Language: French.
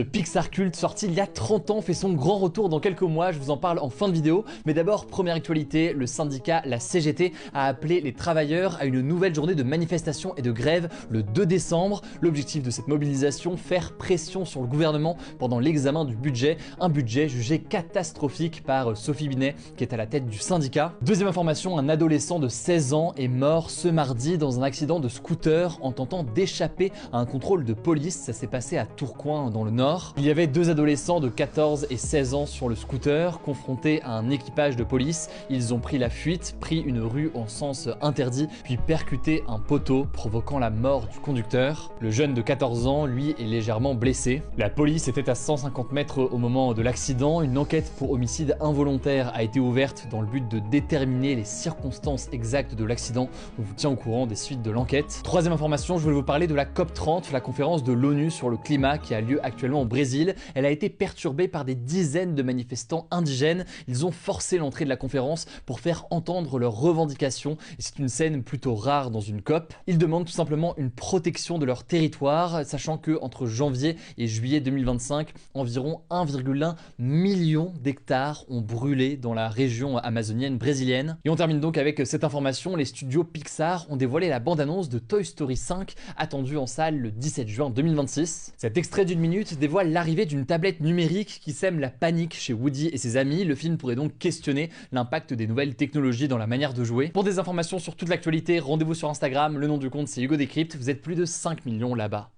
Le Pixar culte sorti il y a 30 ans fait son grand retour dans quelques mois, je vous en parle en fin de vidéo. Mais d'abord, première actualité, le syndicat, la CGT, a appelé les travailleurs à une nouvelle journée de manifestation et de grève le 2 décembre. L'objectif de cette mobilisation, faire pression sur le gouvernement pendant l'examen du budget, un budget jugé catastrophique par Sophie Binet, qui est à la tête du syndicat. Deuxième information, un adolescent de 16 ans est mort ce mardi dans un accident de scooter en tentant d'échapper à un contrôle de police. Ça s'est passé à Tourcoing dans le Nord. Il y avait deux adolescents de 14 et 16 ans sur le scooter, confrontés à un équipage de police. Ils ont pris la fuite, pris une rue en sens interdit, puis percuté un poteau, provoquant la mort du conducteur. Le jeune de 14 ans, lui, est légèrement blessé. La police était à 150 mètres au moment de l'accident. Une enquête pour homicide involontaire a été ouverte dans le but de déterminer les circonstances exactes de l'accident. On vous tient au courant des suites de l'enquête. Troisième information, je voulais vous parler de la COP30, la conférence de l'ONU sur le climat qui a lieu actuellement au Brésil. Elle a été perturbée par des dizaines de manifestants indigènes. Ils ont forcé l'entrée de la conférence pour faire entendre leurs revendications et c'est une scène plutôt rare dans une COP. Ils demandent tout simplement une protection de leur territoire, sachant que entre janvier et juillet 2025, environ 1,1 million d'hectares ont brûlé dans la région amazonienne brésilienne. Et on termine donc avec cette information, les studios Pixar ont dévoilé la bande-annonce de Toy Story 5, attendue en salle le 17 juin 2026. Cet extrait d'une minute dévoile l'arrivée d'une tablette numérique qui sème la panique chez Woody et ses amis. Le film pourrait donc questionner l'impact des nouvelles technologies dans la manière de jouer. Pour des informations sur toute l'actualité, rendez-vous sur Instagram, le nom du compte c'est Hugo Décrypte, vous êtes plus de 5 millions là-bas.